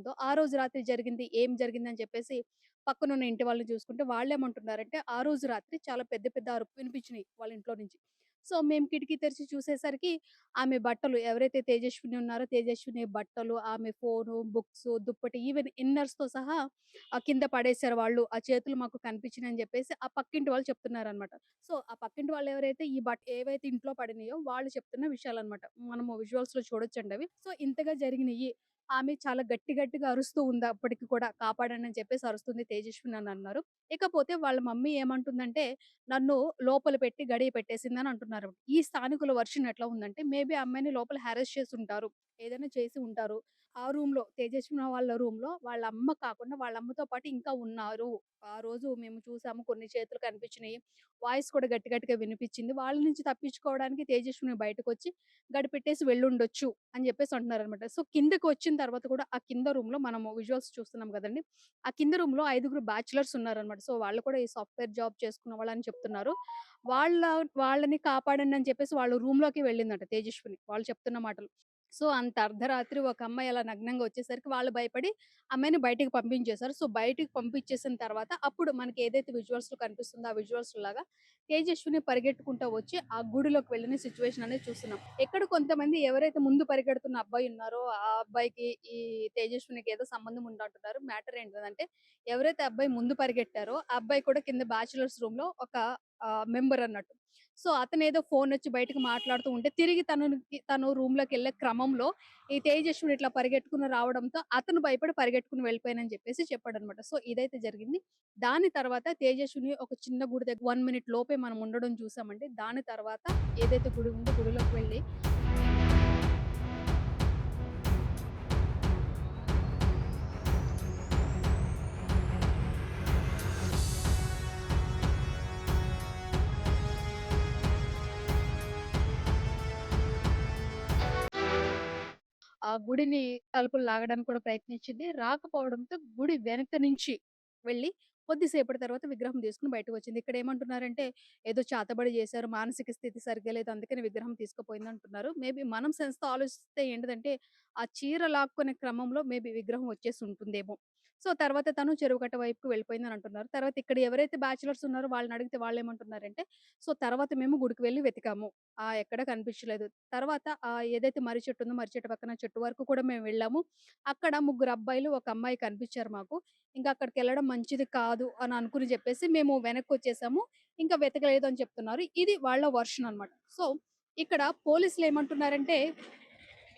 ఉందో, ఆ రోజు రాత్రి జరిగింది, ఏం జరిగిందని చెప్పేసి పక్కనున్న ఇంటి వాళ్ళని చూసుకుంటే వాళ్ళేమంటున్నారంటే, ఆ రోజు రాత్రి చాలా పెద్ద పెద్ద అరుపు వినిపించినియి వాళ్ళ ఇంట్లో నుంచి. సో, మేము కిటికీ తెరిచి చూసేసరికి ఆమె బట్టలు ఎవరైతే తేజస్విని ఉన్నారో, తేజస్విని బట్టలు, ఆమె ఫోను, బుక్సు, దుప్పటి ఈవెన్ ఇన్నర్స్‌తో సహా కింద పడేశారు వాళ్ళు. ఆ చేతులు మాకు కనిపించినాయని జెప్పేసి ఆ పక్కింటి వాళ్ళు చెప్తున్నారనమాట. సో, ఆ పక్కింటి వాళ్ళెవరైతే ఈ ఏవైతే ఇంట్లో పడినాయో వాళ్ళు చెప్తున్న విషయాలనమాట. మనము విజువల్స్‌లో చూడొచ్చండి అవి. సో, ఇంతగా జరిగినియి. ఆమె చాలా గట్టి గట్టిగా అరుస్తూ ఉంది అప్పటికి కూడా. కాపాడండి అని చెప్పేసి అరుస్తుంది తేజస్విని అని అన్నారు. ఇకపోతే వాళ్ళ మమ్మీ ఏమంటుందంటే, నన్ను లోపల పెట్టి గడియ పెట్టేసిందని అంటున్నారు. ఈ స్థానికుల వర్షన్ ఎట్లా ఉందంటే, మేబీ ఆ అమ్మాయిని లోపల హారస్ చేసుంటారు. ఏదైనా చేసి ఉంటారు. ఆ రూమ్‌లో తేజస్విని వాళ్ళ రూమ్‌లో వాళ్ళ అమ్మ కాకుండా వాళ్ళ అమ్మతో పాటు ఇంకా ఉన్నారు. ఆ రోజు మేము చూసాము. కొన్ని చేతులు కనిపించినియి. వాయిస్ కూడా గట్టి గట్టిగా వినిపిచ్చింది. వాళ్ళ నుంచి తప్పించుకోవడానికి తేజస్విని బయటకొచ్చి గడిపెట్టేసి వెళ్ళుండొచ్చు అని జెప్పేసి అంటున్నారనమాట. సో, కిందకొచ్చిన తర్వాత కూడా ఆ కింద రూమ్‌లో మనము విజువల్స్ చూస్తున్నాం గదండీ! ఆ కింద రూమ్‌లో 5గురు బ్యాచిలర్స్ ఉన్నారనమాట. సో, వాళ్ళు కూడా ఈ సాఫ్ట్‌వేర్ జాబ్ చేసుకున్న వాళ్ళని చెప్తున్నారు. వాళ్ళ వాళ్ళని కాపాడండి అని చెప్పేసి వాళ్ళ రూమ్‌లోకి వెళ్ళిందంట తేజస్విని. వాళ్ళు చెప్తున్న మాటలు. సో, అంత అర్ధరాత్రి ఒక అమ్మాయి అలా నగ్నంగా వచ్చేసరికి వాళ్ళు భయపడి అమ్మాయిని బయటికి పంపించేశారు. సో, బయటికి పంపించేసిన తర్వాత అప్పుడు మనకి ఏదైతే విజువల్స్‌లో కనిపిస్తుందో ఆ విజువల్స్‌లాగా తేజస్విని పరిగెట్టుకుంటా వచ్చి ఆ గుడిలోకి వెళ్ళిన సిట్యుయేషన్ అనేది చూస్తున్నాం. ఎక్కడ కొంతమంది ఎవరైతే ముందు పరిగెడుతున్న అబ్బాయి ఉన్నారో ఆ అబ్బాయికి ఈ తేజస్వినికి ఏదో సంబంధం ఉందంటున్నారు. మ్యాటర్ ఏంటిదంటే ఎవరైతే అబ్బాయి ముందు పరిగెట్టారో ఆ అబ్బాయి కూడా కింద బ్యాచిలర్స్ రూమ్‌లో ఒక మెంబర్ అన్నట్టు. సో, అతనేదో ఫోనొచ్చి బయటకి మాట్లాడుతూ ఉంటే తిరిగి తను రూమ్‌లోకెళ్ళే క్రమంలో ఈ తేజస్విని ఇట్లా పరిగెట్టుకుని రావడంతో అతను భయపడి పరిగెట్టుకొని వెళ్ళిపోయానని చెప్పేసి చెప్పాడనమాట. సో, ఇదైతే జరిగింది. దాని తర్వాత తేజస్విని ఒక చిన్న గుడి దగ్గర 1 మినిట్ లోపే మనం ఉండడం చూసామండి. దాని తర్వాత ఏదైతే గుడి ఉందో గుడిలోకి వెళ్ళి ఆ గుడిని తలుపులు లాగడానికి కూడా ప్రయత్నించింది. రాకపోవడంతో గుడి వెనక నుంచి వెళ్ళి కొద్దిసేపటి తర్వాత విగ్రహం తీసుకొని బయటకొచ్చింది. ఇక్కడేమంటున్నారంటే, ఏదో చేతబడి చేశారు, మానసిక స్థితి సరిగ్గా లేదు, అందుకని విగ్రహం తీసుకుపోయిందంటున్నారు. మేబీ మనం సెన్స్‌తో ఆలోచిస్తే ఏంటిదంటే, ఆ చీర లాక్కునే క్రమంలో మేబీ విగ్రహం వచ్చేసి ఉంటుందేమో. సో, తర్వాత తను చెరువు కట్ట వైపుకి వెళ్ళిపోయిందని అంటున్నారు. తర్వాత ఇక్కడ ఎవరైతే బ్యాచిలర్స్ ఉన్నారో వాళ్ళనడిగితే వాళ్ళేమంటున్నారంటే, సో, తర్వాత మేము గుడికి వెళ్లి వెతికాము. ఎక్కడ కనిపించలేదు. తర్వాత ఏదైతే మర్రి చెట్టు ఉందో, మర్రి చెట్టు పక్కన చెట్టు వరకు కూడా మేము వెళ్ళాము. అక్కడ ముగ్గురు అబ్బాయిలు, ఒక అమ్మాయి కనిపించారు మాకు. ఇంకా అక్కడికెళ్ళడం మంచిది కాదు అని అనుకుని చెప్పేసి మేము వెనక్కొచ్చేసాము. ఇంకా వెతకలేదు అని చెప్తున్నారు. ఇది వాళ్ళ వర్షన్ అన్నమాట. సో, ఇక్కడ పోలీసులేమంటున్నారంటే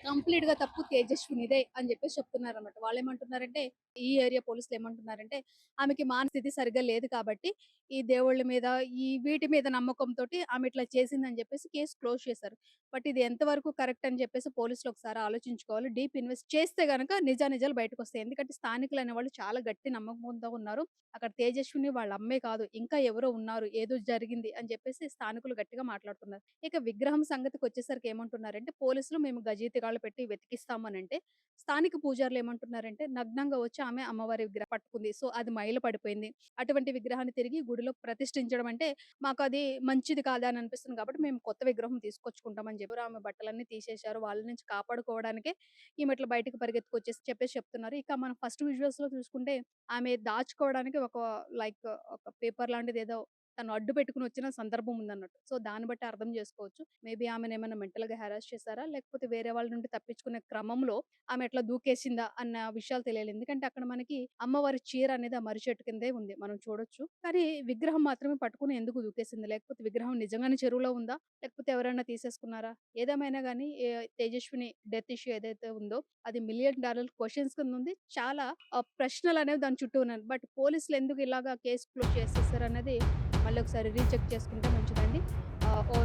కంప్లీట్‌గా తప్పు తేజస్వినిదే అని జెప్పేసి చెప్తున్నారన్నమాట. వాళ్ళేమంటున్నారంటే, ఈ ఏరియా పోలీసులేమంటున్నారంటే, ఆమెకి మానస్థితి సరిగ్గా లేదు కాబట్టి, ఈ దేవుళ్ళ మీద, ఈ వీటి మీద నమ్మకంతోటి ఆమె ఇట్లా చేసిందని జెప్పేసి కేస్ క్లోజ్ చేశారు. బట్ ఇది ఎంతవరకు కరెక్ట్ అని జెప్పేసి పోలీసులు ఒకసారి ఆలోచించుకోవాలి. డీప్ ఇన్వెస్ట్ చేస్తే గనక నిజానిజాలు బయటకొస్తాయి. ఎందుకంటే స్థానికులనేవాళ్ళు చాలా గట్టి నమ్మకంతో ఉన్నారు. అక్కడ తేజస్విని వాళ్ళ అమ్మే కాదు, ఇంకా ఎవరో ఉన్నారు, ఏదో జరిగింది అని జెప్పేసి స్థానికులు గట్టిగా మాట్లాడుతున్నారు. ఇక విగ్రహం సంగతికొచ్చేసరికి ఏమంటున్నారంటే, పోలీసులు మేము గజీతిగాళ్ళు పెట్టి వెతికిస్తామనంటే, స్థానిక పూజారులు ఏమంటున్నారంటే, నగ్నంగా వచ్చి ఆమె అమ్మవారి విగ్రహం పట్టుకుంది. సో, అది మైల పడిపోయింది. అటువంటి విగ్రహాన్ని తిరిగి గుడిలో ప్రతిష్ఠించడం అంటే, మాకది మంచిది కాదా అని అనిపిస్తుంది కాబట్టి, మేము కొత్త విగ్రహం తీసుకొచ్చుకుంటాం అని చెప్పారు. ఆమె బట్టలన్నీ తీసేశారు. వాళ్ళ నుంచి కాపాడుకోవడానికే ఈమె ఇట్లా బయటకి పరిగెత్తుకొచ్చేసి చెప్పేసి చెప్తున్నారు. ఇక మనం ఫస్ట్ విజువల్స్‌లో చూసుకుంటే, ఆమె దాచుకోవడానికి లైక్ ఒక పేపర్ లాంటిదేదో తను అడ్డు పెట్టుకొని వచ్చిన సందర్భం ఉందన్నట్టు. సో, దాన్ని బట్టి అర్థం చేసుకోవచ్చు. మేబీ ఆమెనేమన్నా మెంటల్‌గా హారాస్ చేసారా? లేకపోతే వేరే వాళ్ళ నుండి తప్పించుకునే క్రమంలో ఆమె ఎట్లా దూకేసిందా అన్న విషయాలు తెలియాలి. ఎందుకంటే అక్కడ మనకి అమ్మవారి చీర అనేది ఆ మర్రి చెట్టు కిందే ఉంది. మనం చూడొచ్చు. కానీ విగ్రహం మాత్రమే పట్టుకొని ఎందుకు దూకేసింది? లేకపోతే విగ్రహం నిజంగానే చెరువులో ఉందా? లేకపోతే ఎవరైనా తీసేసుకున్నారా? ఏదేమైనా గానీ తేజస్విని డెత్ ఇష్యూ ఏదైతే ఉందో అది $1,000,000 క్వెషన్స్ కింద ఉంది. చాలా ప్రశ్నలనేవి దాని చుట్టూ ఉన్నాయి. బట్ పోలీసులు ఎందుకు ఇలాగా కేస్ క్లోజ్ చేసేసారనేది మళ్ళీ ఒకసారి రీచెక్ చేసుకుంటే మంచిదండి. ఓ